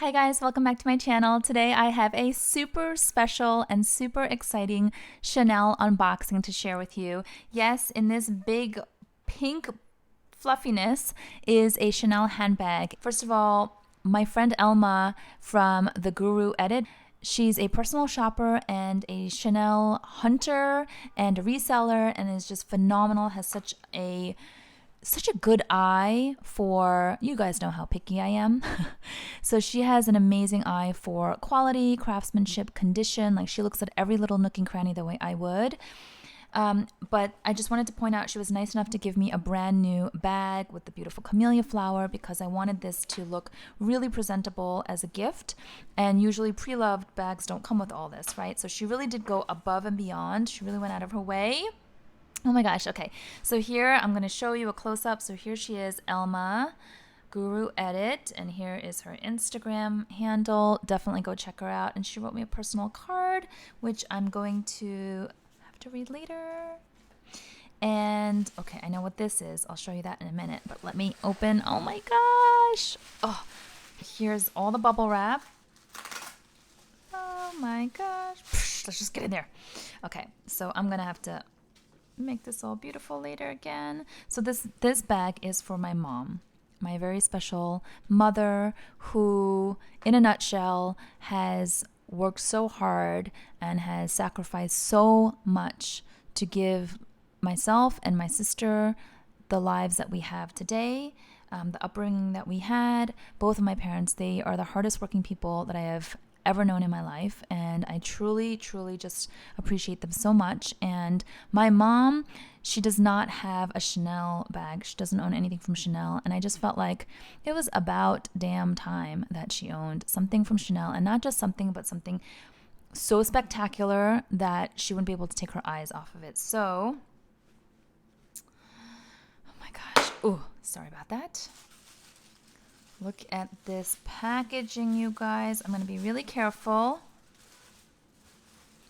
Hi guys, welcome back to my channel. Today I have a super special and super exciting Chanel unboxing to share with you. Yes, in this big pink fluffiness is a Chanel handbag. First of all, my friend Elma from the Guru Edit, she's a personal shopper and a Chanel hunter and a reseller and is just phenomenal, has such a good eye for, you guys know how picky I am. So she has an amazing eye for quality, craftsmanship, condition. Like she looks at every little nook and cranny the way I would. But I just wanted to point out she was nice enough to give me a brand new bag with the beautiful camellia flower because I wanted this to look really presentable as a gift. And usually pre-loved bags don't come with all this, right? So she really did go above and beyond. She really went out of her way. Oh my gosh, okay. So here I'm going to show you a close-up. So here she is, Elma, Guru Edit, and here is her Instagram handle. Definitely go check her out. And she wrote me a personal card, which I'm going to have to read later. And, okay, I know what this is. I'll show you that in a minute, but let me open. Oh my gosh. Oh, here's all the bubble wrap. Oh my gosh. Let's just get in there. Okay, so I'm going to have to make this all beautiful later again. So this bag is for my mom, my very special mother, who in a nutshell has worked so hard and has sacrificed so much to give myself and my sister the lives that we have today, the upbringing that we had. Both of my parents, they are the hardest working people that I have ever known in my life, and I truly just appreciate them so much. And my mom, she does not have a Chanel bag. She doesn't own anything from Chanel, and I just felt like it was about damn time that she owned something from Chanel, and not just something, but something so spectacular that she wouldn't be able to take her eyes off of it. So, oh my gosh, oh, sorry about that. Look at this packaging, you guys. I'm going to be really careful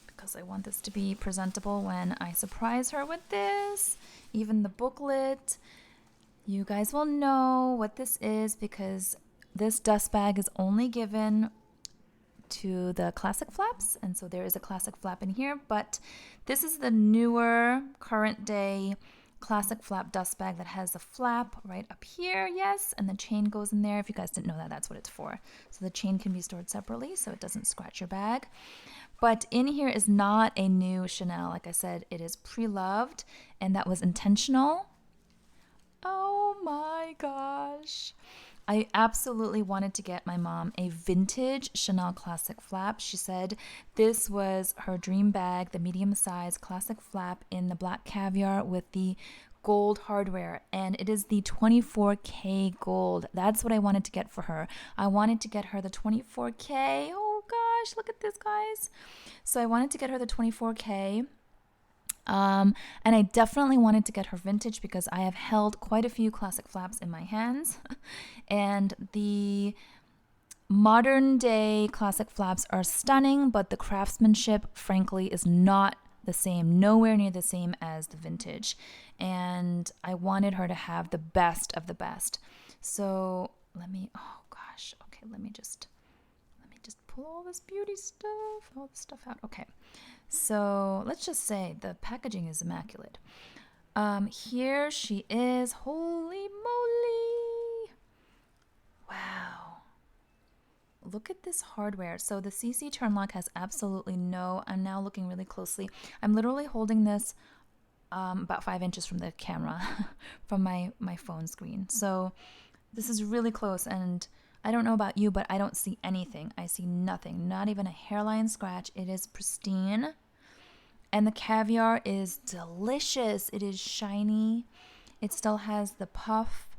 because I want this to be presentable when I surprise her with this. Even the booklet. You guys will know what this is because this dust bag is only given to the classic flaps. And so there is a classic flap in here, but this is the newer, current day classic flap dust bag that has the flap right up here, yes, and the chain goes in there. If you guys didn't know that, that's what it's for. So the chain can be stored separately so it doesn't scratch your bag. But in here is not a new Chanel. Like I said, it is pre-loved, and that was intentional. Oh my gosh. I absolutely wanted to get my mom a vintage Chanel classic flap. She said this was her dream bag, the medium size classic flap in the black caviar with the gold hardware, and it is the 24K gold. That's what I wanted to get for her. I wanted to get her the 24K. Oh gosh, look at this, guys. So I wanted to get her the 24K. And I definitely wanted to get her vintage because I have held quite a few classic flaps in my hands. And the modern day classic flaps are stunning, but the craftsmanship, frankly, is not the same, nowhere near the same as the vintage. And I wanted her to have the best of the best. So oh gosh, okay, let me just pull all this beauty stuff, all this stuff out. Okay. So let's just say the packaging is immaculate. Here she is. Holy moly. Wow. Look at this hardware. So the CC turn lock has absolutely no, I'm now looking really closely. I'm literally holding this about 5 inches from the camera, from my phone screen. So this is really close, and I don't know about you, but I don't see anything. I see nothing, not even a hairline scratch. It is pristine. And the caviar is delicious. It is shiny. It still has the puff,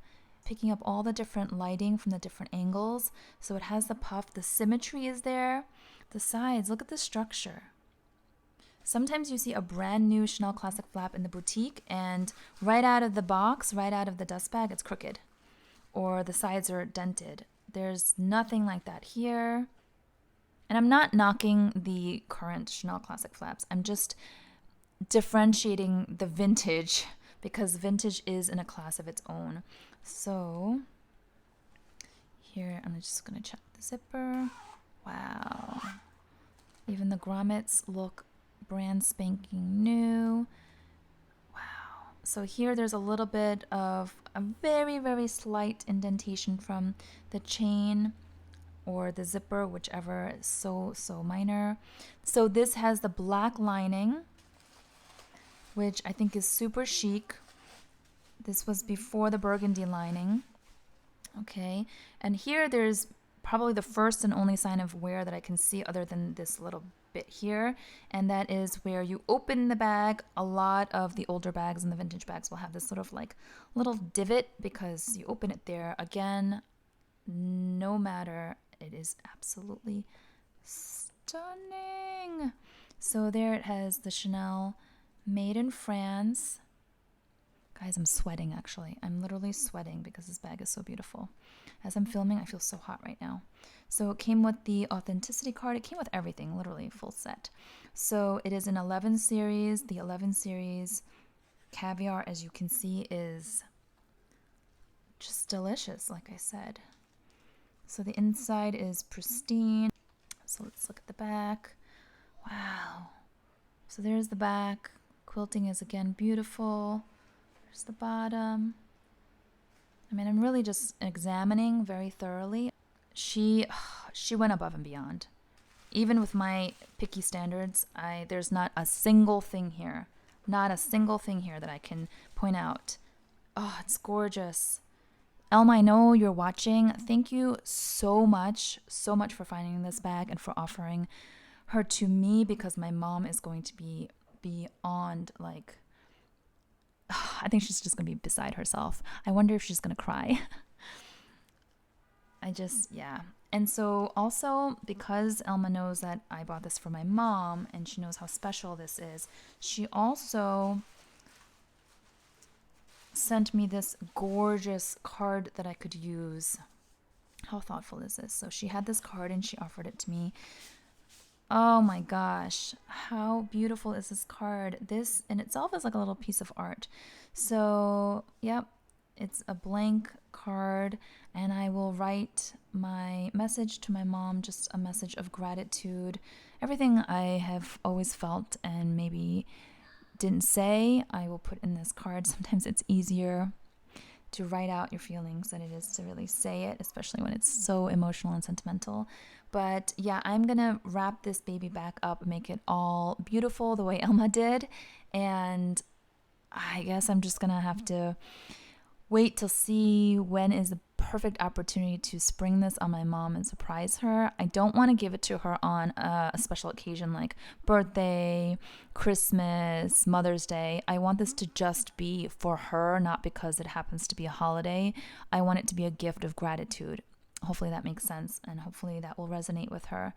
picking up all the different lighting from the different angles. So it has the puff. The symmetry is there. The sides, look at the structure. Sometimes you see a brand new Chanel classic flap in the boutique, and right out of the box, right out of the dust bag, it's crooked, or the sides are dented. There's nothing like that here. And I'm not knocking the current Chanel classic flaps. I'm just differentiating the vintage because vintage is in a class of its own. So Here, I'm just gonna check the zipper. Wow. Even the grommets look brand spanking new. Wow. So here there's a little bit of a very, very slight indentation from the chain or the zipper, whichever is so minor. So this has the black lining, which I think is super chic. This was before the burgundy lining. Okay, and here there's probably the first and only sign of wear that I can see other than this little bit here, and that is where you open the bag. A lot of the older bags and the vintage bags will have this sort of like little divot because you open it there. Again, no matter, it is absolutely stunning. So there it has the Chanel made in France. Guys, I'm sweating actually. I'm literally sweating because this bag is so beautiful. As I'm filming, I feel so hot right now. So it came with the authenticity card. It came with everything, literally full set. So it is an 11 series. The 11 series caviar, as you can see, is just delicious, like I said. So the inside is pristine. So let's look at the back. Wow. So there's the back. Quilting is again beautiful. There's the bottom. I mean, I'm really just examining very thoroughly. She went above and beyond. Even with my picky standards, there's not a single thing here. Not a single thing here that I can point out. Oh, it's gorgeous. Elma, I know you're watching. Thank you so much for finding this bag and for offering her to me, because my mom is going to be beyond, like, I think she's just going to be beside herself. I wonder if she's going to cry. Yeah. And so also, because Elma knows that I bought this for my mom and she knows how special this is, she also sent me this gorgeous card that I could use. How thoughtful is this? So she had this card and she offered it to me. Oh my gosh, how beautiful is this card? This in itself is like a little piece of art. So, yep, it's a blank card, and I will write my message to my mom, just a message of gratitude. Everything I have always felt and maybe didn't say, I will put in this card. Sometimes it's easier to write out your feelings than it is to really say it, especially when it's so emotional and sentimental. But yeah, I'm gonna wrap this baby back up, make it all beautiful the way Elma did, and I guess I'm just gonna have to wait to see when is the perfect opportunity to spring this on my mom and surprise her. I don't want to give it to her on a special occasion like birthday, Christmas, Mother's Day. I want this to just be for her, not because it happens to be a holiday. I want it to be a gift of gratitude. Hopefully that makes sense, and hopefully that will resonate with her.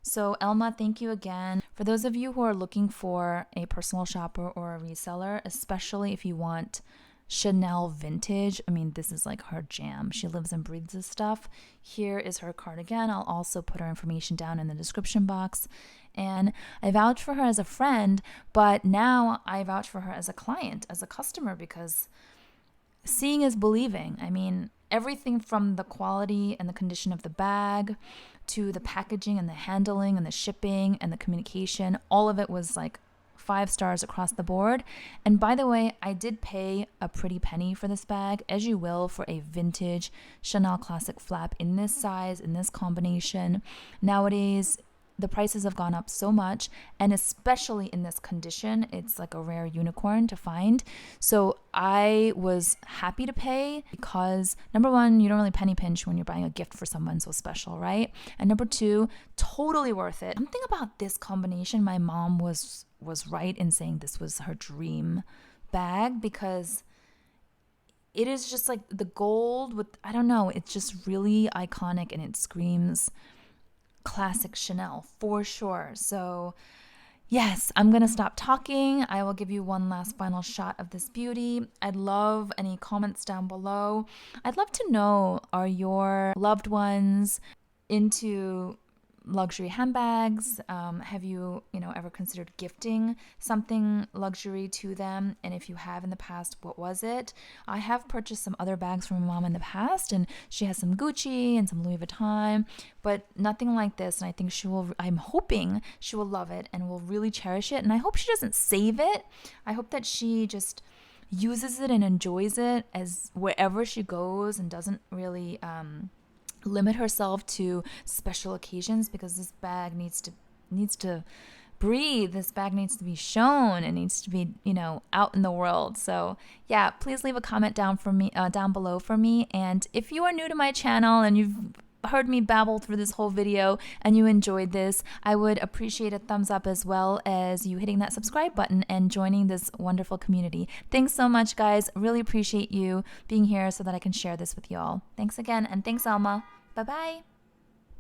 So Elma, thank you again. For those of you who are looking for a personal shopper or a reseller, especially if you want Chanel vintage, I mean, this is like her jam. She lives and breathes this stuff. Here is her card again. I'll also put her information down in the description box. And I vouch for her as a friend, but now I vouch for her as a client, as a customer, because seeing is believing. I mean, everything from the quality and the condition of the bag to the packaging and the handling and the shipping and the communication, all of it was like 5 stars across the board. And by the way, I did pay a pretty penny for this bag, as you will for a vintage Chanel classic flap in this size, in this combination. Nowadays, the prices have gone up so much, and especially in this condition, it's like a rare unicorn to find. So I was happy to pay because, number one, you don't really penny pinch when you're buying a gift for someone so special, right? And number two, totally worth it. Something about this combination, my mom was right in saying this was her dream bag, because it is just like the gold with, I don't know, it's just really iconic and it screams classic Chanel for sure. So yes, I'm gonna stop talking. I will give you one last final shot of this beauty. I'd love any comments down below. I'd love to know, are your loved ones into luxury handbags? Have you, ever considered gifting something luxury to them? And if you have in the past, what was it? I have purchased some other bags from my mom in the past, and she has some Gucci and some Louis Vuitton, but nothing like this. And I think I'm hoping she will love it and will really cherish it. And I hope she doesn't save it. I hope that she just uses it and enjoys it as wherever she goes, and doesn't really limit herself to special occasions, because this bag needs to breathe. This bag needs to be shown. It needs to be, out in the world. So yeah, please leave a comment down below for me. And if you are new to my channel and you've heard me babble through this whole video and you enjoyed this, I would appreciate a thumbs up, as well as you hitting that subscribe button and joining this wonderful community. Thanks so much, guys. Really appreciate you being here so that I can share this with you all. Thanks again, and thanks, Elma. Bye-bye.